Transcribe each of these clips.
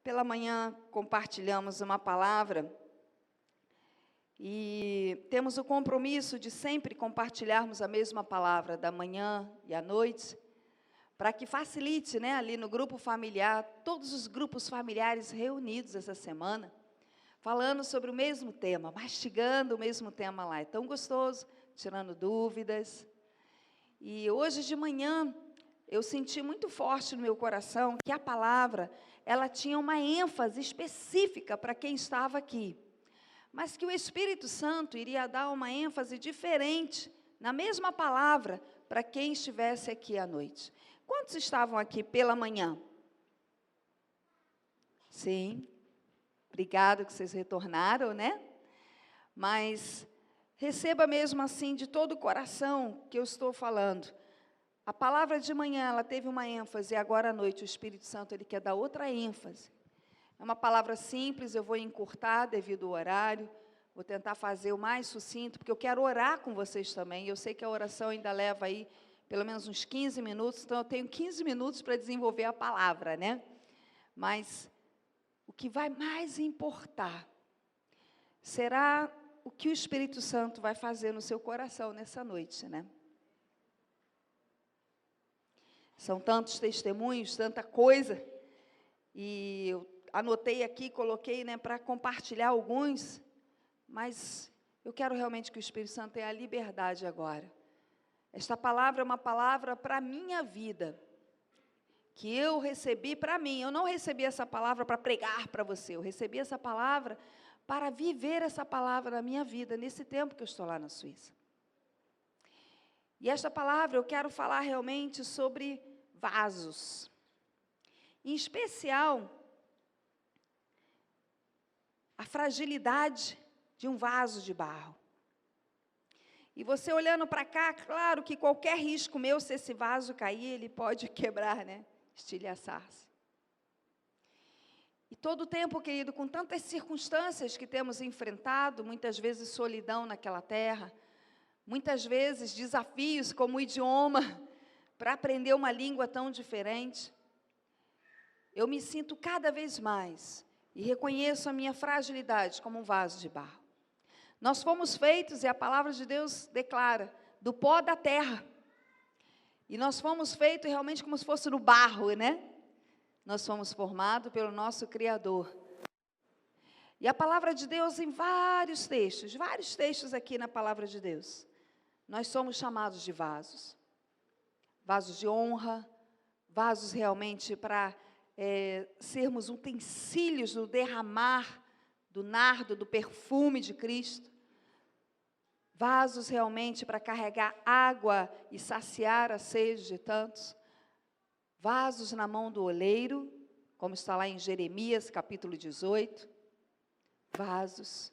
Pela manhã compartilhamos uma palavra e temos o compromisso de sempre compartilharmos a mesma palavra da manhã e à noite, para que facilite, ali no grupo familiar, todos os grupos familiares reunidos essa semana, falando sobre o mesmo tema, mastigando o mesmo tema lá. É tão gostoso, tirando dúvidas. E hoje de manhã, eu senti muito forte no meu coração que a palavra, ela tinha uma ênfase específica para quem estava aqui, mas que o Espírito Santo iria dar uma ênfase diferente, na mesma palavra, para quem estivesse aqui à noite. Quantos estavam aqui pela manhã? Sim, obrigado que vocês retornaram, né? Mas receba mesmo assim, de todo o coração, que eu estou falando. A palavra de manhã, ela teve uma ênfase, e agora à noite o Espírito Santo, ele quer dar outra ênfase. É uma palavra simples, eu vou encurtar devido ao horário, vou tentar fazer o mais sucinto, porque eu quero orar com vocês também. Eu sei que a oração ainda leva aí pelo menos uns 15 minutos, então eu tenho 15 minutos para desenvolver a palavra, né? Mas o que vai mais importar será o que o Espírito Santo vai fazer no seu coração nessa noite, né? São tantos testemunhos, tanta coisa, e eu anotei aqui, coloquei, para compartilhar alguns, mas eu quero realmente que o Espírito Santo tenha a liberdade agora. Esta palavra é uma palavra para a minha vida, que eu recebi para mim. Eu não recebi essa palavra para pregar para você, eu recebi essa palavra para viver essa palavra na minha vida, nesse tempo que eu estou lá na Suíça. E esta palavra eu quero falar realmente sobre vasos. Em especial, a fragilidade de um vaso de barro. E você olhando para cá, claro que qualquer risco meu, se esse vaso cair, ele pode quebrar, estilhaçar-se. E todo o tempo, querido, com tantas circunstâncias que temos enfrentado, muitas vezes solidão naquela terra, muitas vezes desafios como o idioma, para aprender uma língua tão diferente, eu me sinto cada vez mais e reconheço a minha fragilidade como um vaso de barro. Nós fomos feitos, e a palavra de Deus declara, do pó da terra. E nós fomos feitos realmente como se fosse no barro, Nós fomos formados pelo nosso Criador. E a palavra de Deus em vários textos aqui na palavra de Deus, nós somos chamados de vasos. Vasos de honra, vasos realmente para sermos utensílios do derramar do nardo, do perfume de Cristo. Vasos realmente para carregar água e saciar a sede de tantos. Vasos na mão do oleiro, como está lá em Jeremias, capítulo 18. Vasos.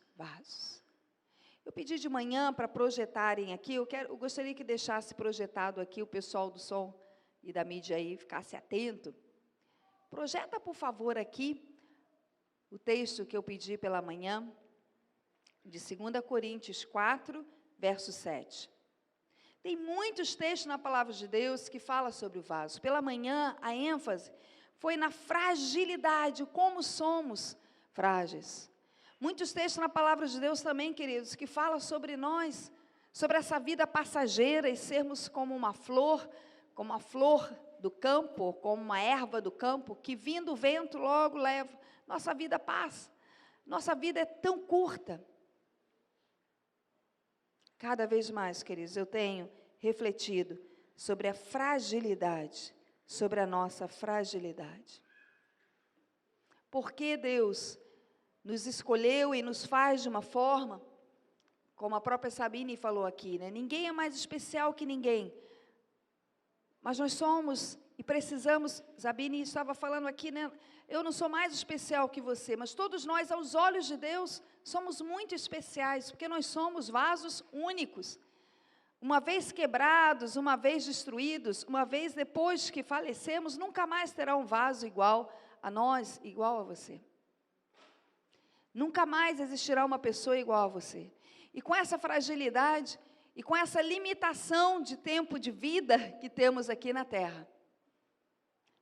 Eu pedi de manhã para projetarem aqui, eu gostaria que deixasse projetado aqui, o pessoal do som e da mídia aí ficasse atento. Projeta, por favor, aqui, o texto que eu pedi pela manhã, de 2 Coríntios 4, verso 7. Tem muitos textos na palavra de Deus que falam sobre o vaso. Pela manhã, a ênfase foi na fragilidade, como somos frágeis. Muitos textos na palavra de Deus também, queridos, que falam sobre nós, sobre essa vida passageira e sermos como uma flor do campo, como uma erva do campo, que vindo o vento logo leva. Nossa vida passa. Nossa vida é tão curta. Cada vez mais, queridos, eu tenho refletido sobre a fragilidade, sobre a nossa fragilidade. Por que Deus nos escolheu e nos faz de uma forma, como a própria Sabine falou aqui, Ninguém é mais especial que ninguém. Mas nós somos e precisamos, Sabine estava falando aqui, Eu não sou mais especial que você, mas todos nós, aos olhos de Deus, somos muito especiais, porque nós somos vasos únicos. Uma vez quebrados, uma vez destruídos, uma vez depois que falecemos, nunca mais terá um vaso igual a nós, igual a você. Nunca mais existirá uma pessoa igual a você. E com essa fragilidade, e com essa limitação de tempo de vida que temos aqui na Terra,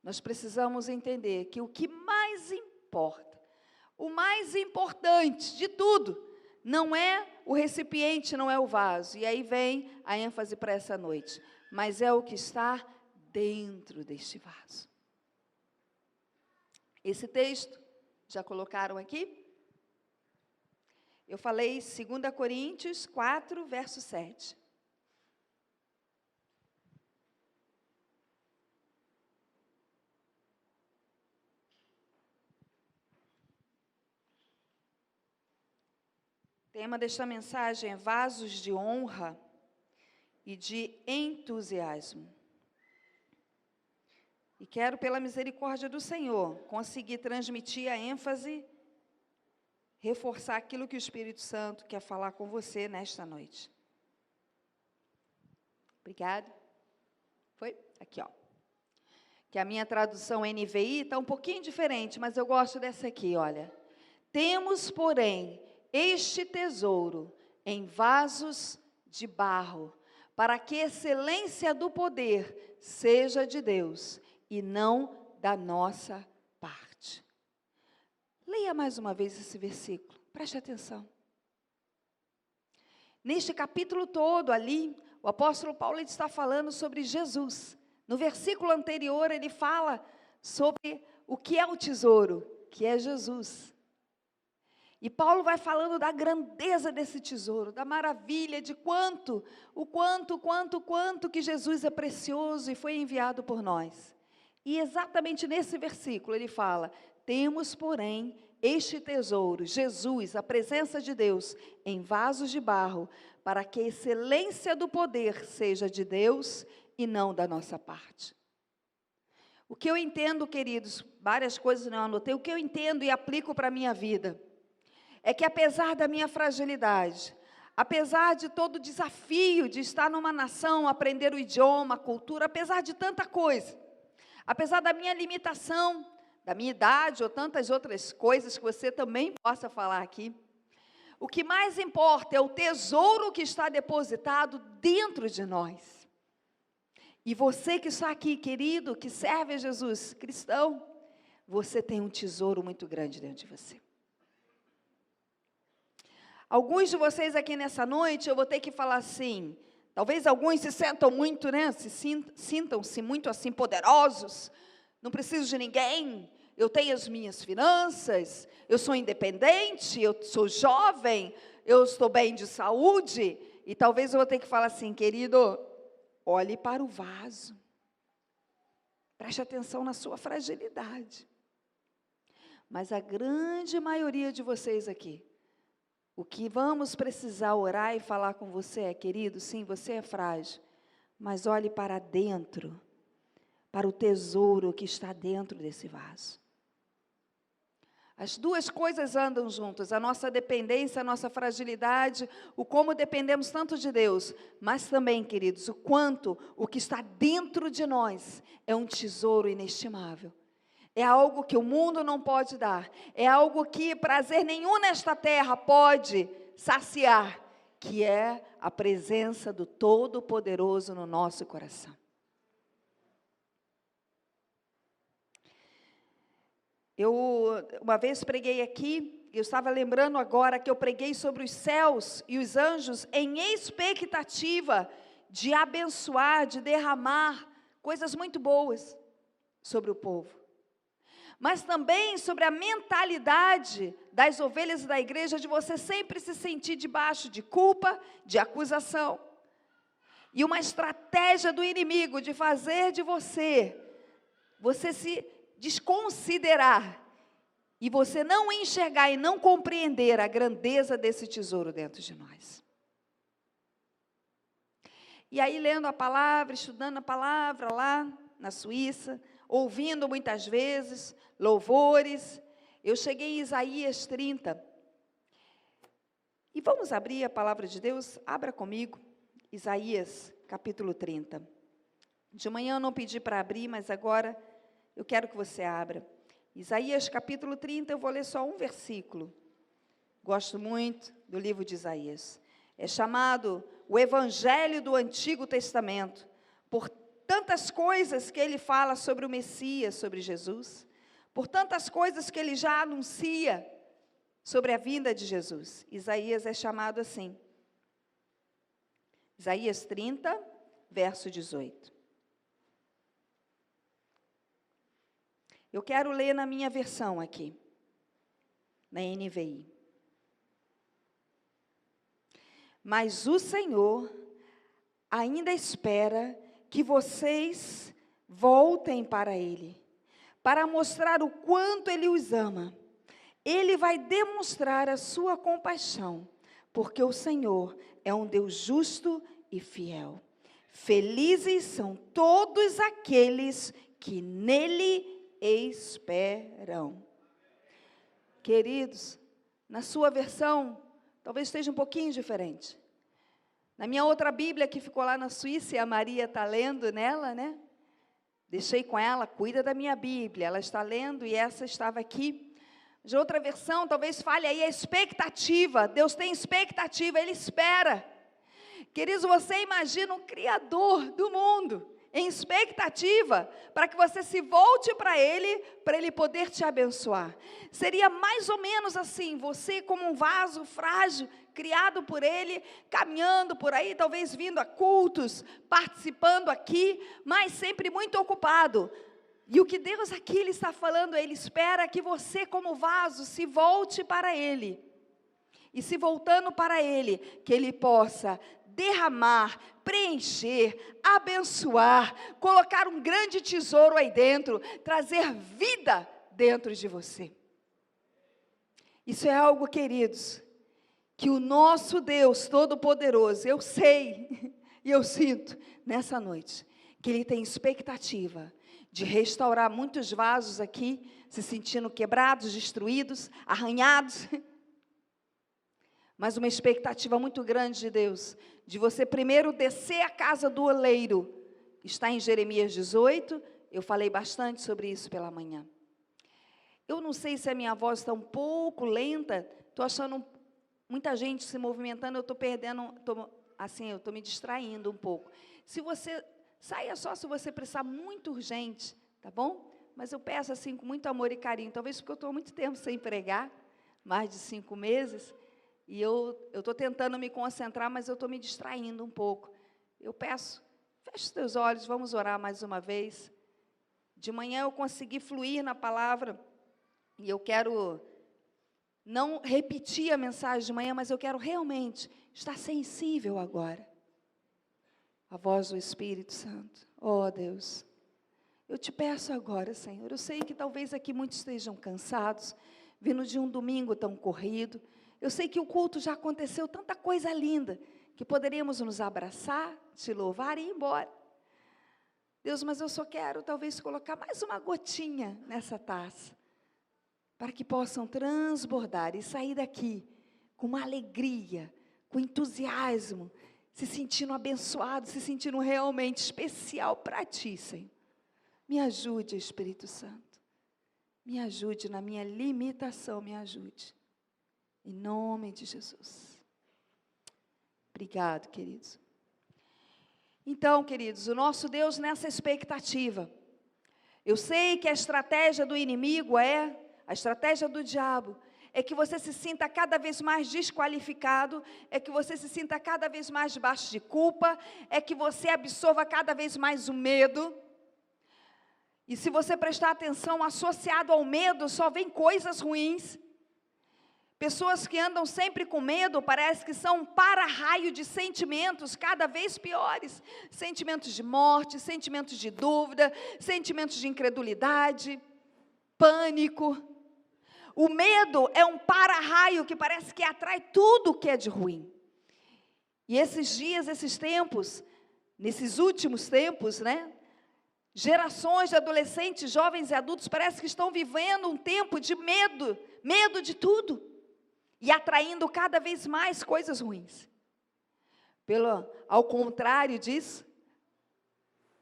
nós precisamos entender que o que mais importa importa. O mais importante de tudo não é o recipiente, não é o vaso. E aí vem a ênfase para essa noite. Mas é o que está dentro deste vaso. Esse texto, já colocaram aqui? Eu falei 2 Coríntios 4, verso 7. O tema desta mensagem é vasos de honra e de entusiasmo. E quero, pela misericórdia do Senhor, conseguir transmitir a ênfase, reforçar aquilo que o Espírito Santo quer falar com você nesta noite. Obrigada. Foi? Aqui, ó. Que a minha tradução NVI está um pouquinho diferente, mas eu gosto dessa aqui, olha. Temos, porém, este tesouro em vasos de barro, para que a excelência do poder seja de Deus e não da nossa parte. Leia mais uma vez esse versículo, preste atenção. Neste capítulo todo ali, o apóstolo Paulo está falando sobre Jesus. No versículo anterior ele fala sobre o que é o tesouro, que é Jesus. E Paulo vai falando da grandeza desse tesouro, da maravilha, de quanto que Jesus é precioso e foi enviado por nós. E exatamente nesse versículo ele fala, temos, porém, este tesouro, Jesus, a presença de Deus, em vasos de barro, para que a excelência do poder seja de Deus e não da nossa parte. O que eu entendo, queridos, várias coisas não anotei, o que eu entendo e aplico para a minha vida, é que apesar da minha fragilidade, apesar de todo o desafio de estar numa nação, aprender o idioma, a cultura, apesar de tanta coisa, apesar da minha limitação, da minha idade ou tantas outras coisas que você também possa falar aqui, o que mais importa é o tesouro que está depositado dentro de nós. E você que está aqui, querido, que serve a Jesus, cristão, você tem um tesouro muito grande dentro de você. Alguns de vocês aqui nessa noite, eu vou ter que falar assim, talvez alguns se sentam muito, né, sintam-se muito assim poderosos, não preciso de ninguém, eu tenho as minhas finanças, eu sou independente, eu sou jovem, eu estou bem de saúde, e talvez eu vou ter que falar assim, querido, olhe para o vaso, preste atenção na sua fragilidade. Mas a grande maioria de vocês aqui, o que vamos precisar orar e falar com você é, querido, sim, você é frágil, mas olhe para dentro, para o tesouro que está dentro desse vaso. As duas coisas andam juntas, a nossa dependência, a nossa fragilidade, o como dependemos tanto de Deus, mas também, queridos, o quanto o que está dentro de nós é um tesouro inestimável. É algo que o mundo não pode dar, é algo que prazer nenhum nesta terra pode saciar, que é a presença do Todo-Poderoso no nosso coração. Eu uma vez preguei aqui, eu estava lembrando agora que eu preguei sobre os céus e os anjos em expectativa de abençoar, de derramar coisas muito boas sobre o povo. Mas também sobre a mentalidade das ovelhas da igreja de você sempre se sentir debaixo de culpa, de acusação. E uma estratégia do inimigo de fazer de você se desconsiderar e você não enxergar e não compreender a grandeza desse tesouro dentro de nós. E aí, lendo a palavra, estudando a palavra lá na Suíça, ouvindo muitas vezes louvores, eu cheguei em Isaías 30. E vamos abrir a palavra de Deus? Abra comigo, Isaías capítulo 30. De manhã eu não pedi para abrir, mas agora eu quero que você abra. Isaías capítulo 30, eu vou ler só um versículo. Gosto muito do livro de Isaías. É chamado o Evangelho do Antigo Testamento, por tantas coisas que ele fala sobre o Messias, sobre Jesus, por tantas coisas que ele já anuncia sobre a vinda de Jesus. Isaías é chamado assim. Isaías 30, verso 18. Eu quero ler na minha versão aqui, na NVI. Mas o Senhor ainda espera que vocês voltem para Ele, para mostrar o quanto Ele os ama. Ele vai demonstrar a sua compaixão, porque o Senhor é um Deus justo e fiel. Felizes são todos aqueles que nele esperam. Queridos, na sua versão, talvez esteja um pouquinho diferente. Na minha outra Bíblia, que ficou lá na Suíça, e a Maria está lendo nela, né? Deixei com ela, cuida da minha Bíblia. Ela está lendo e essa estava aqui. De outra versão, talvez fale aí a expectativa. Deus tem expectativa, Ele espera. Queridos, você imagina o Criador do mundo em expectativa para que você se volte para Ele poder te abençoar. Seria mais ou menos assim, você como um vaso frágil, criado por Ele, caminhando por aí, talvez vindo a cultos, participando aqui, mas sempre muito ocupado. E o que Deus aqui Ele está falando, Ele espera que você como vaso se volte para Ele. E se voltando para Ele, que Ele possa derramar, preencher, abençoar, colocar um grande tesouro aí dentro, trazer vida dentro de você. Isso é algo, queridos, que o nosso Deus Todo-Poderoso, eu sei e eu sinto nessa noite, que Ele tem expectativa de restaurar muitos vasos aqui, se sentindo quebrados, destruídos, arranhados, mas uma expectativa muito grande de Deus, de você primeiro descer a casa do oleiro. Está em Jeremias 18, eu falei bastante sobre isso pela manhã. Eu não sei se a minha voz está um pouco lenta, estou achando muita gente se movimentando, eu estou perdendo, eu estou me distraindo um pouco. Se você, saia só se você precisar, muito urgente, tá bom? Mas eu peço assim com muito amor e carinho, talvez porque eu estou há muito tempo sem pregar, mais de 5 meses, e eu estou tentando me concentrar, mas eu estou me distraindo um pouco. Eu peço, feche os teus olhos, vamos orar mais uma vez. De manhã eu consegui fluir na palavra, e eu quero não repetir a mensagem de manhã, mas eu quero realmente estar sensível agora. A voz do Espírito Santo. Oh, Deus, eu te peço agora, Senhor, eu sei que talvez aqui muitos estejam cansados, vindo de um domingo tão corrido. Eu sei que o culto já aconteceu, tanta coisa linda, que poderíamos nos abraçar, te louvar e ir embora. Deus, mas eu só quero talvez colocar mais uma gotinha nessa taça, para que possam transbordar e sair daqui com uma alegria, com entusiasmo, se sentindo abençoado, se sentindo realmente especial para Ti, Senhor. Me ajude, Espírito Santo. Me ajude na minha limitação, me ajude. Em nome de Jesus. Obrigado, queridos. Então, queridos, o nosso Deus nessa expectativa. Eu sei que a estratégia do inimigo a estratégia do diabo, é que você se sinta cada vez mais desqualificado, é que você se sinta cada vez mais debaixo de culpa, é que você absorva cada vez mais o medo. E se você prestar atenção, associado ao medo, só vem coisas ruins. Pessoas que andam sempre com medo, parece que são um para-raio de sentimentos cada vez piores. Sentimentos de morte, sentimentos de dúvida, sentimentos de incredulidade, pânico. O medo é um para-raio que parece que atrai tudo que é de ruim. E esses dias, esses tempos, nesses últimos tempos, né? Gerações de adolescentes, jovens e adultos parece que estão vivendo um tempo de medo, medo de tudo. E atraindo cada vez mais coisas ruins. Ao contrário disso,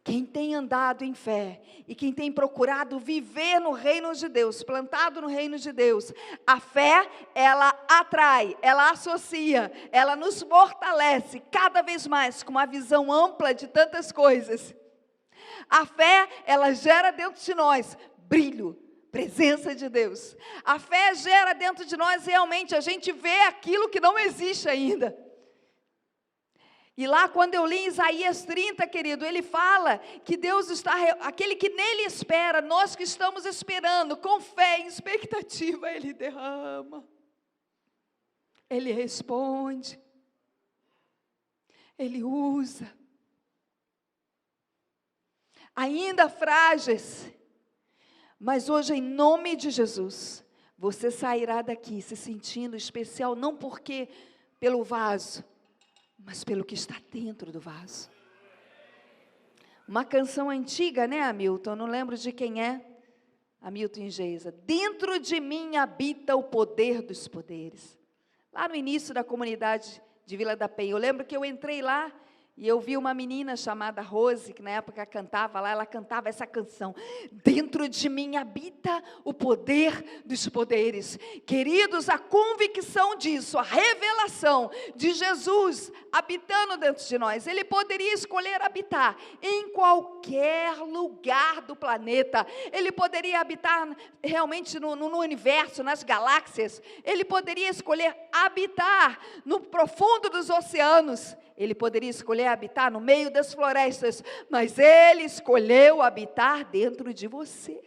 quem tem andado em fé e quem tem procurado viver no reino de Deus, plantado no reino de Deus, a fé, ela atrai, ela associa, ela nos fortalece cada vez mais com uma visão ampla de tantas coisas. A fé, ela gera dentro de nós brilho, Presença de Deus. A fé gera dentro de nós realmente, a gente vê aquilo que não existe ainda. E lá quando eu li em Isaías 30, querido, ele fala que Deus está, aquele que nele espera, nós que estamos esperando, com fé e expectativa, ele derrama. Ele responde. Ele usa. Ainda frágeis, mas hoje em nome de Jesus, você sairá daqui se sentindo especial, não porque pelo vaso, mas pelo que está dentro do vaso. Uma canção antiga, né, Hamilton? Não lembro de quem é. Hamilton e Geisa. Dentro de mim habita o poder dos poderes. Lá no início da comunidade de Vila da Penha, eu lembro que eu entrei lá e eu vi uma menina chamada Rose, que na época cantava lá, ela cantava essa canção. Dentro de mim habita o poder dos poderes. Queridos, a convicção disso, a revelação de Jesus habitando dentro de nós. Ele poderia escolher habitar em qualquer lugar do planeta. Ele poderia habitar realmente no universo, nas galáxias. Ele poderia escolher habitar no profundo dos oceanos. Ele poderia escolher habitar no meio das florestas, mas Ele escolheu habitar dentro de você.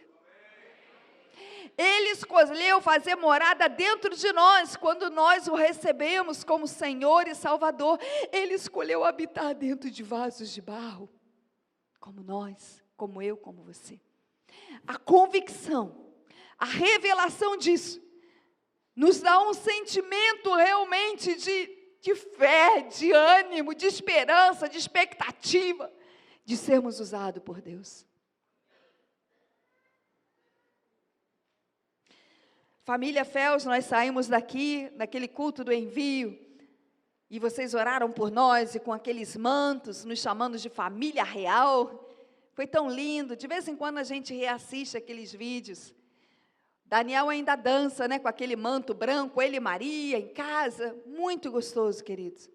Ele escolheu fazer morada dentro de nós, quando nós o recebemos como Senhor e Salvador. Ele escolheu habitar dentro de vasos de barro, como nós, como eu, como você. A convicção, a revelação disso, nos dá um sentimento realmente de fé, de ânimo, de esperança, de expectativa, de sermos usados por Deus. Família Fels, nós saímos daqui, naquele culto do envio, e vocês oraram por nós, e com aqueles mantos, nos chamando de família real. Foi tão lindo. De vez em quando a gente reassiste aqueles vídeos. Daniel ainda dança, né, com aquele manto branco, ele e Maria, em casa. Muito gostoso, queridos.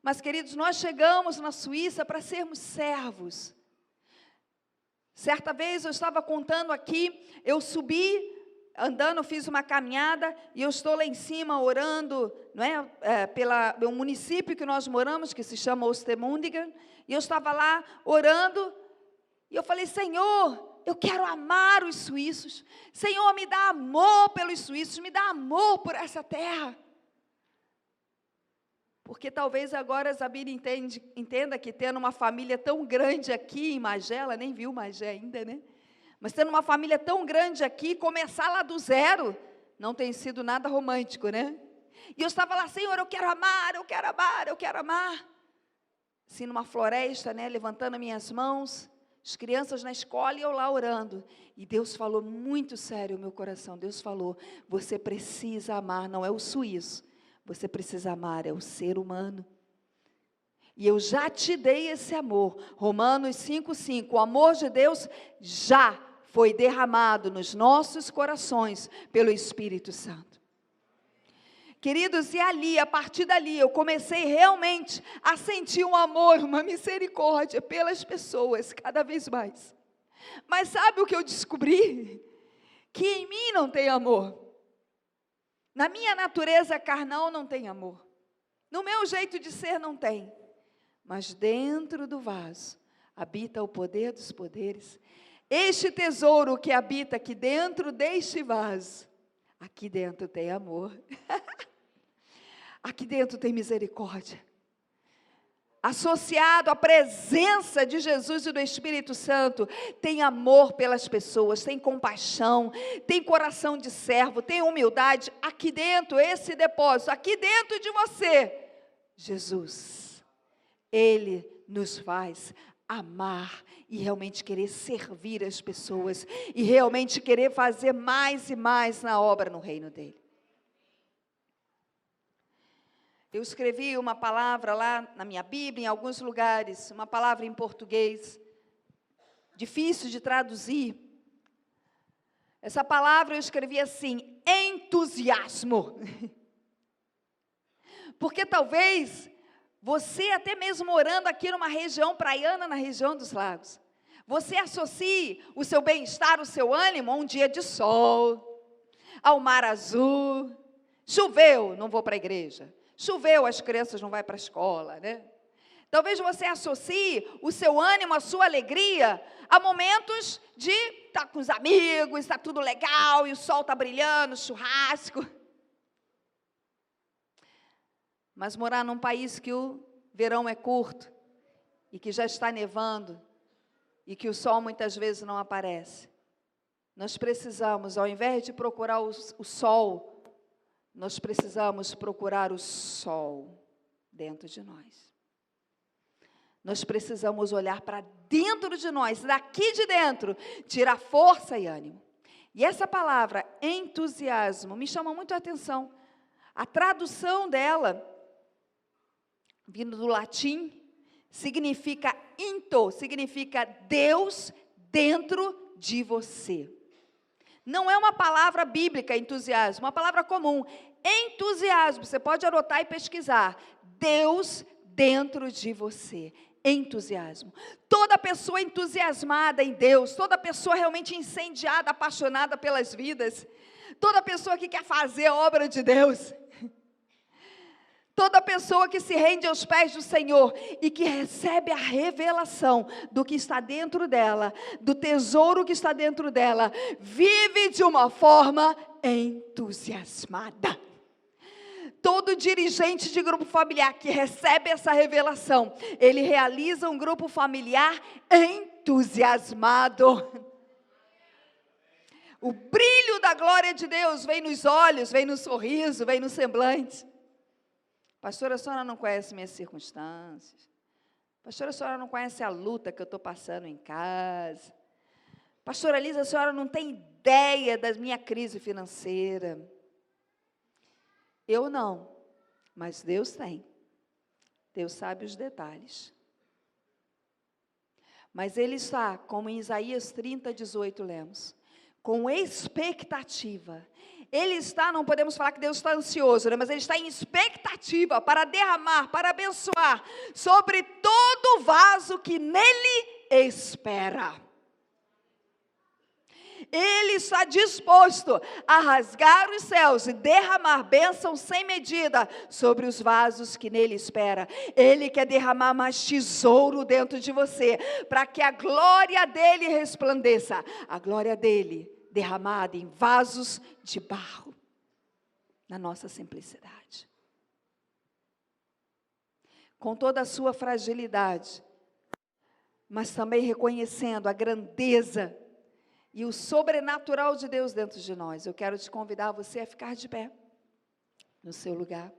Mas, queridos, nós chegamos na Suíça para sermos servos. Certa vez eu estava contando aqui, eu subi, andando, fiz uma caminhada, e eu estou lá em cima orando, não é, pelo município que nós moramos, que se chama Ostermundigen, e eu estava lá orando, e eu falei, Senhor, eu quero amar os suíços. Senhor, me dá amor pelos suíços, me dá amor por essa terra. Porque talvez agora a Zabira entenda que tendo uma família tão grande aqui em Magé, ela nem viu Magé ainda, né? Mas tendo uma família tão grande aqui, começar lá do zero, não tem sido nada romântico, né? E eu estava lá, Senhor, eu quero amar, eu quero amar, eu quero amar. Assim, numa floresta, né, levantando minhas mãos, as crianças na escola e eu lá orando. E Deus falou muito sério no meu coração. Deus falou, você precisa amar, não é o suíço. Você precisa amar, é o ser humano. E eu já te dei esse amor. Romanos 5,5. O amor de Deus já foi derramado nos nossos corações pelo Espírito Santo. Queridos, e ali, a partir dali, eu comecei realmente a sentir um amor, uma misericórdia pelas pessoas, cada vez mais. Mas sabe o que eu descobri? Que em mim não tem amor. Na minha natureza carnal não tem amor. No meu jeito de ser não tem. Mas dentro do vaso habita o poder dos poderes. Este tesouro que habita aqui dentro deste vaso, aqui dentro tem amor. Aqui dentro tem misericórdia. Associado à presença de Jesus e do Espírito Santo, tem amor pelas pessoas, tem compaixão, tem coração de servo, tem humildade. Aqui dentro, esse depósito, aqui dentro de você, Jesus, Ele nos faz amar e realmente querer servir as pessoas e realmente querer fazer mais e mais na obra no reino dEle. Eu escrevi uma palavra lá na minha Bíblia, em alguns lugares, uma palavra em português, difícil de traduzir. Essa palavra eu escrevi assim, entusiasmo. Porque talvez você, até mesmo morando aqui numa região praiana, na região dos lagos, Você associe o seu bem-estar, o seu ânimo a um dia de sol, ao mar azul. Choveu, não vou para a igreja. Choveu, as crianças não vão para a escola, né? Talvez você associe o seu ânimo, a sua alegria, a momentos de estar com os amigos, está tudo legal, e o sol está brilhando, churrasco. Mas morar num país que o verão é curto, e que já está nevando, e que o sol muitas vezes não aparece, nós precisamos, ao invés de procurar o sol, nós precisamos procurar o sol dentro de nós. Nós precisamos olhar para dentro de nós, daqui de dentro, tirar força e ânimo. E essa palavra, entusiasmo, me chama muito a atenção. A tradução dela, vindo do latim, significa into, significa Deus dentro de você. Não é uma palavra bíblica, entusiasmo, uma palavra comum. Entusiasmo, você pode anotar e pesquisar. Deus dentro de você. Entusiasmo. Toda pessoa entusiasmada em Deus, toda pessoa realmente incendiada, apaixonada pelas vidas, toda pessoa que quer fazer a obra de Deus, toda pessoa que se rende aos pés do Senhor e que recebe a revelação do que está dentro dela, do tesouro que está dentro dela, vive de uma forma entusiasmada. Todo dirigente de grupo familiar que recebe essa revelação, ele realiza um grupo familiar entusiasmado. O brilho da glória de Deus vem nos olhos, vem no sorriso, vem no semblante. Pastora, a senhora não conhece minhas circunstâncias. Pastora, a senhora não conhece a luta que eu estou passando em casa. Pastora Lisa, a senhora não tem ideia da minha crise financeira. Eu não, mas Deus tem. Deus sabe os detalhes. Mas Ele está, como em Isaías 30:18 lemos, com expectativa. Ele está, não podemos falar que Deus está ansioso, né? Mas Ele está em expectativa para derramar, para abençoar sobre todo vaso que nele espera. Ele está disposto a rasgar os céus e derramar bênção sem medida sobre os vasos que nele espera. Ele quer derramar mais tesouro dentro de você, para que a glória dele resplandeça. A glória dele derramada em vasos de barro, na nossa simplicidade. Com toda a sua fragilidade, mas também reconhecendo a grandeza e o sobrenatural de Deus dentro de nós. Eu quero te convidar você a ficar de pé, no seu lugar.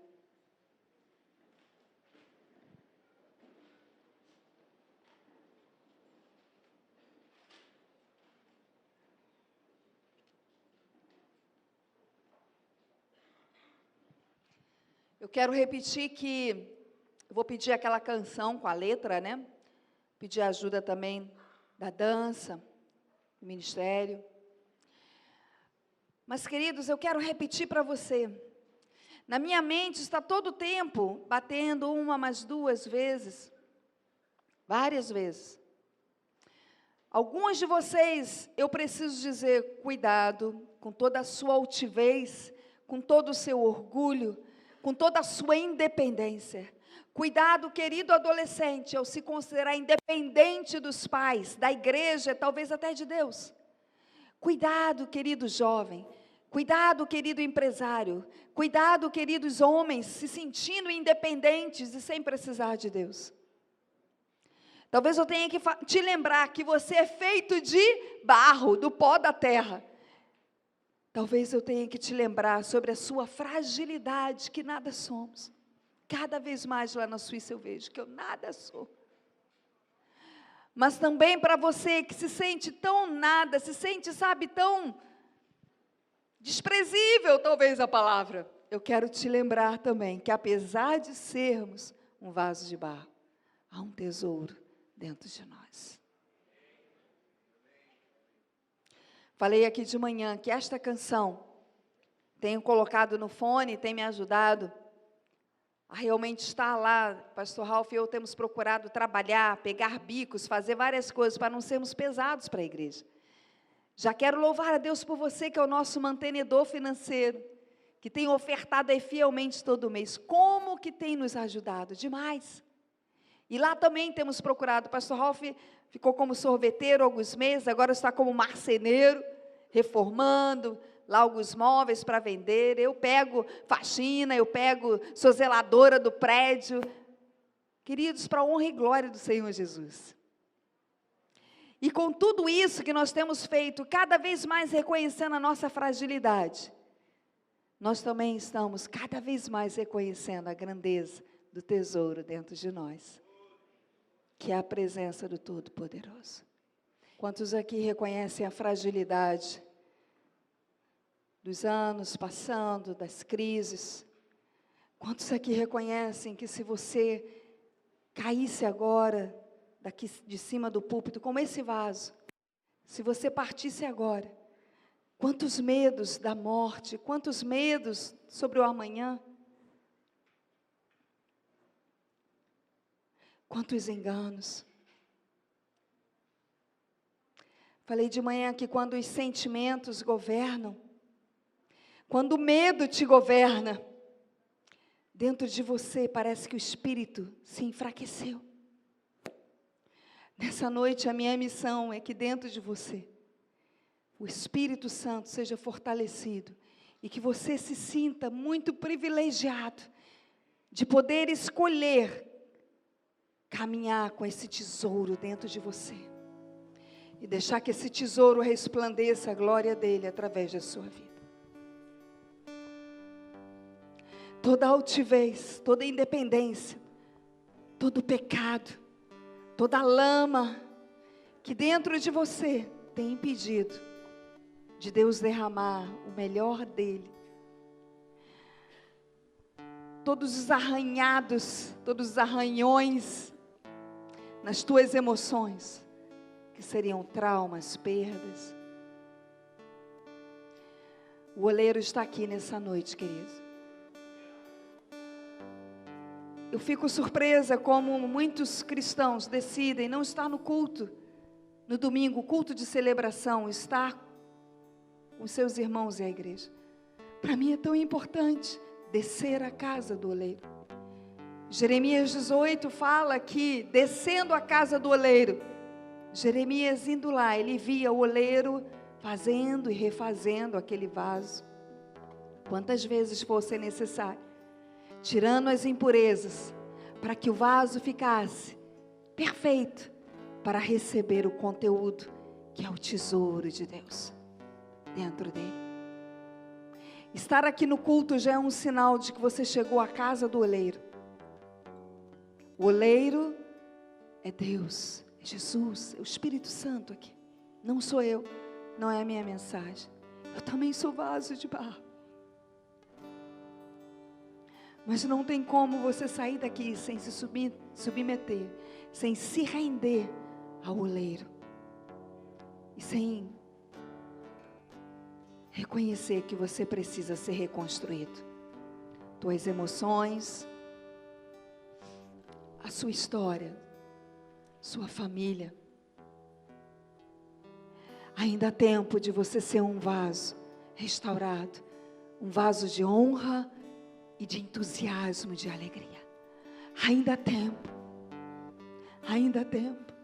Eu quero repetir que, eu vou pedir aquela canção com a letra, né? Pedir ajuda também da dança, do ministério. Mas, queridos, eu quero repetir para você. Na minha mente está todo o tempo batendo uma, mais duas vezes, várias vezes. Alguns de vocês, eu preciso dizer, cuidado com toda a sua altivez, com todo o seu orgulho, com toda a sua independência. Cuidado, querido adolescente, ao se considerar independente dos pais, da igreja, talvez até de Deus. Cuidado, querido jovem. Cuidado, querido empresário. Cuidado, queridos homens, se sentindo independentes e sem precisar de Deus. Talvez eu tenha que te lembrar que você é feito de barro, do pó da terra. Talvez eu tenha que te lembrar sobre a sua fragilidade, que nada somos. Cada vez mais lá na Suíça eu vejo que eu nada sou. Mas também para você que se sente tão nada, se sente, sabe, tão desprezível, talvez a palavra. Eu quero te lembrar também que apesar de sermos um vaso de barro, há um tesouro dentro de nós. Falei aqui de manhã que esta canção, tenho colocado no fone, tem me ajudado a realmente estar lá. Pastor Ralph e eu temos procurado trabalhar, pegar bicos, fazer várias coisas para não sermos pesados para a igreja. Já quero louvar a Deus por você, que é o nosso mantenedor financeiro, que tem ofertado aí fielmente todo mês. Como que tem nos ajudado? Demais. E lá também temos procurado. Pastor Ralph ficou como sorveteiro alguns meses, agora está como marceneiro, reformando lá alguns móveis para vender. Eu pego faxina, sou zeladora do prédio. Queridos, para a honra e glória do Senhor Jesus. E com tudo isso que nós temos feito, cada vez mais reconhecendo a nossa fragilidade, nós também estamos cada vez mais reconhecendo a grandeza do tesouro dentro de nós, que é a presença do Todo-Poderoso. Quantos aqui reconhecem a fragilidade dos anos passando, das crises? Quantos aqui reconhecem que se você caísse agora, daqui de cima do púlpito, como esse vaso, se você partisse agora, quantos medos da morte, quantos medos sobre o amanhã, quantos enganos. Falei de manhã que quando os sentimentos governam, quando o medo te governa, dentro de você parece que o espírito se enfraqueceu. Nessa noite a minha missão é que dentro de você, o Espírito Santo seja fortalecido e que você se sinta muito privilegiado de poder escolher caminhar com esse tesouro dentro de você e deixar que esse tesouro resplandeça a glória dele através da sua vida. Toda altivez, toda independência, todo pecado, toda lama que dentro de você tem impedido de Deus derramar o melhor dele. Todos os arranhados, todos os arranhões nas tuas emoções, que seriam traumas, perdas. O oleiro está aqui nessa noite, querido. Eu fico surpresa como muitos cristãos decidem não estar no culto, no domingo, culto de celebração, estar com seus irmãos e a igreja. Para mim é tão importante descer à casa do oleiro. Jeremias 18 fala que descendo à casa do oleiro, Jeremias indo lá, ele via o oleiro fazendo e refazendo aquele vaso, quantas vezes fosse necessário, tirando as impurezas, para que o vaso ficasse perfeito, para receber o conteúdo, que é o tesouro de Deus, dentro dele. Estar aqui no culto já é um sinal de que você chegou à casa do oleiro. O oleiro é Deus, é Jesus, é o Espírito Santo aqui. Não sou eu, não é a minha mensagem. Eu também sou vaso de barro. Mas não tem como você sair daqui sem se submeter, sem se render ao oleiro. E sem reconhecer que você precisa ser reconstruído. Tuas emoções, a sua história, sua família. Ainda há tempo de você ser um vaso restaurado, um vaso de honra e de entusiasmo, de alegria. Ainda há tempo, ainda há tempo.